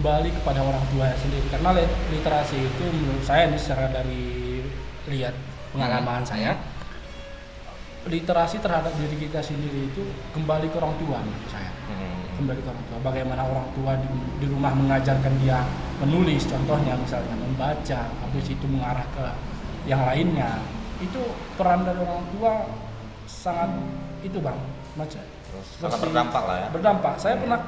kembali kepada orang tua sendiri, karena literasi itu menurut saya nih, secara dari lihat pengalaman saya, literasi terhadap diri kita sendiri itu kembali ke orang tua menurut saya. Kembali ke orang tua, bagaimana orang tua di rumah mengajarkan dia menulis, contohnya misalnya membaca, habis itu mengarah ke yang lainnya, itu peran dari orang tua sangat itu bang, macam sangat berdampak lah ya. Berdampak. Saya pernah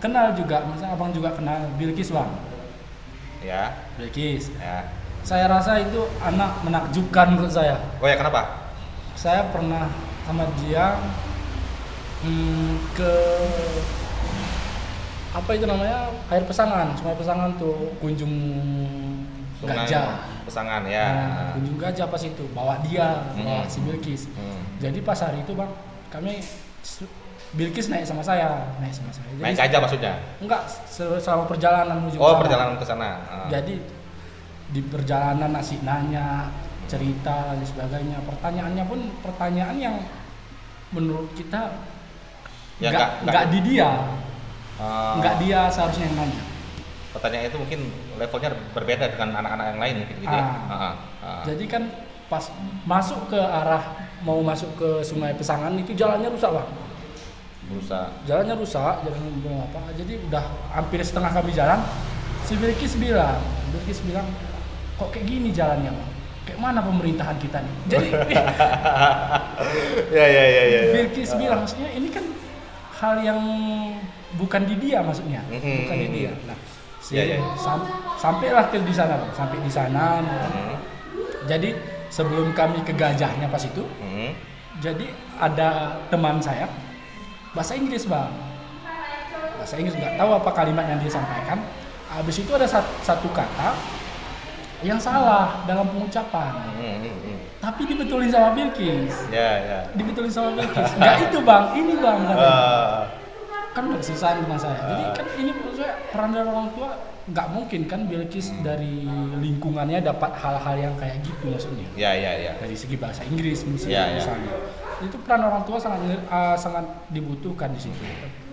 kenal juga, misalnya abang juga kenal Bilqis bang. Ya. Bilqis. Ya. Saya rasa itu anak menakjubkan menurut saya. Oh ya, kenapa? Saya pernah sama dia ke apa itu namanya, air Pesangan, Sungai Pesangan tuh, kunjung Sungai gajah. Pesangan ya. Nah, kunjung gajah pas itu bawa dia, bawa si Bilqis. Jadi pas hari itu bang, kami Bilqis naik sama saya. Jadi, naik gajah maksudnya? Enggak, selama perjalanan menuju Oh, sana. perjalanan ke sana. Jadi di perjalanan asik nanya, cerita dan sebagainya. Pertanyaannya pun pertanyaan yang menurut kita Ya, enggak di dia. Enggak dia seharusnya yang nanya. Pertanyaan itu mungkin levelnya berbeda dengan anak-anak yang lain mungkin gitu ya. Jadi kan pas masuk ke arah mau masuk ke Sungai Pesangan itu jalannya rusak bang. Jalannya rusak, jalannya belum apa. Jadi udah hampir setengah kami jalan. Si Bilqis bilang, kok kayak gini jalannya bang? Kayak mana pemerintahan kita nih? Jadi ya. Bilqis bilang, maksudnya ini kan hal yang bukan di dia maksudnya, bukan di dia. Nah, sampailah ke di sana, bang. Sampai di sana. Jadi sebelum kami ke gajahnya pas itu, jadi ada teman saya bahasa Inggris bang, bahasa Inggris, nggak tahu apa kalimat yang dia sampaikan. Habis itu ada satu kata yang salah dalam pengucapan, tapi dibetulin sama Bilqis. Dibetulin sama Bilqis. Nggak itu bang, ini bang katanya. Kan udah susah sama saya. Jadi kan ini menurut saya peran dari orang tua, nggak mungkin kan Bilqis dari lingkungannya dapat hal-hal yang kayak gitu maksudnya. Dari segi bahasa Inggris misalnya. Itu peran orang tua sangat dibutuhkan di situ.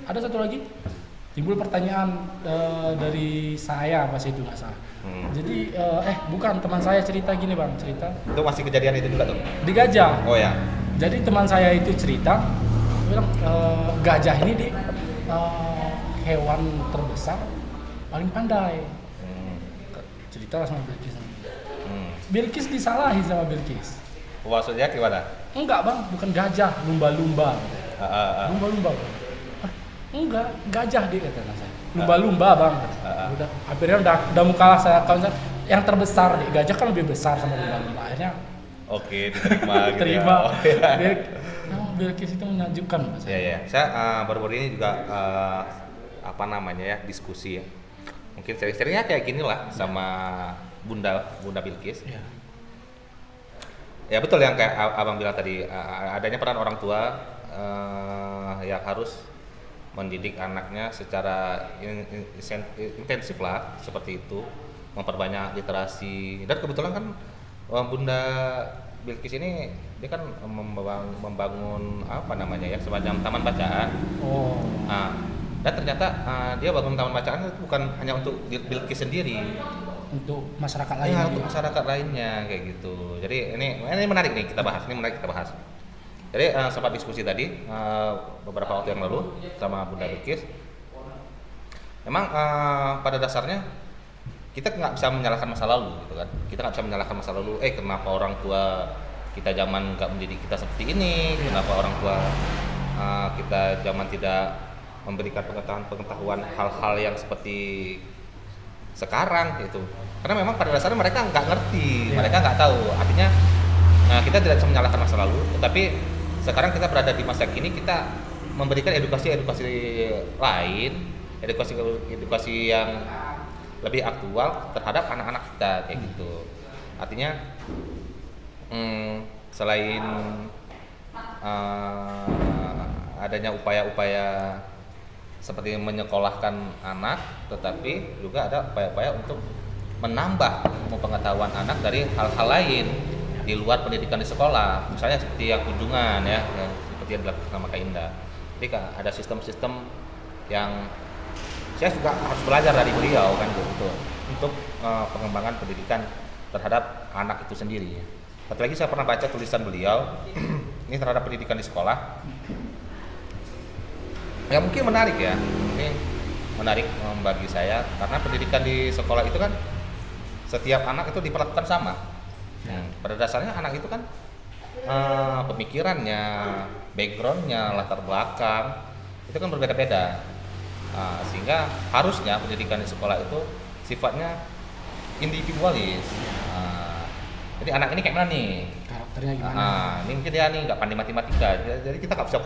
Ada satu lagi, timbul pertanyaan dari saya pas itu nggak salah. Jadi bukan, teman saya cerita gini bang, Itu masih kejadian itu juga tuh? Di gajah. Oh ya. Jadi teman saya itu cerita, bilang gajah ini hewan terbesar paling pandai. Cerita sama Bilqis. Bilqis disalahi sama Bilqis. Maksudnya gimana? Enggak bang, bukan gajah, lumba-lumba. Lumba-lumba bang. Enggak, gajah dia kata saya. Lumba-lumba bang. Udah, akhirnya udah mau kalah saya. Kalau yang terbesar deh, gajah kan lebih besar sama lumba-lumba. Akhirnya oke, diterima gitu. Terima. Ya. Bilqis itu menakjubkan mas. Saya baru-baru ini juga diskusi ya. Mungkin sering-seringnya kayak gini lah sama Bunda Bilqis. Ya betul yang kayak abang bilang tadi, adanya peran orang tua yang harus mendidik anaknya secara intensif lah, seperti itu, memperbanyak literasi. Dan kebetulan kan Bunda Bilqis ini dia kan membangun semacam taman bacaan. Dan ternyata dia bangun taman bacaan itu bukan hanya untuk Bilqis sendiri, untuk masyarakat lainnya. Untuk masyarakat lainnya kayak gitu. Jadi ini menarik nih kita bahas. Jadi sempat diskusi tadi beberapa waktu yang lalu sama Bunda Bilqis. Memang pada dasarnya kita nggak bisa menyalahkan masa lalu gitu kan. Kita nggak bisa menyalahkan masa lalu. Kenapa orang tua kita zaman nggak mendidik kita seperti ini? Kenapa orang tua kita zaman tidak memberikan pengetahuan hal-hal yang seperti sekarang gitu. Karena memang pada dasarnya mereka nggak ngerti, mereka nggak tahu. Artinya kita tidak bisa menyalahkan masa lalu, tetapi sekarang kita berada di masa kini, kita memberikan edukasi lain, edukasi yang lebih aktual terhadap anak-anak kita kayak gitu. Artinya selain adanya upaya-upaya seperti menyekolahkan anak, tetapi juga ada upaya-upaya untuk menambah pengetahuan anak dari hal-hal lain di luar pendidikan di sekolah, misalnya seperti yang kunjungan ya, seperti yang dilakukan sama Kak Indah. Jadi ada sistem-sistem yang saya juga harus belajar dari beliau kan gitu untuk pengembangan pendidikan terhadap anak itu sendiri. Satu lagi saya pernah baca tulisan beliau ini terhadap pendidikan di sekolah. Ya mungkin menarik ya, ini menarik bagi saya karena pendidikan di sekolah itu kan setiap anak itu diperlakukan sama. Pada dasarnya anak itu kan pemikirannya, backgroundnya, latar belakang itu kan berbeda-beda. Sehingga harusnya pendidikan di sekolah itu sifatnya individualis. Jadi anak ini kayak mana nih? Karakternya gimana? Ini mungkin dia nih nggak pandai matematika, jadi kita nggak bisa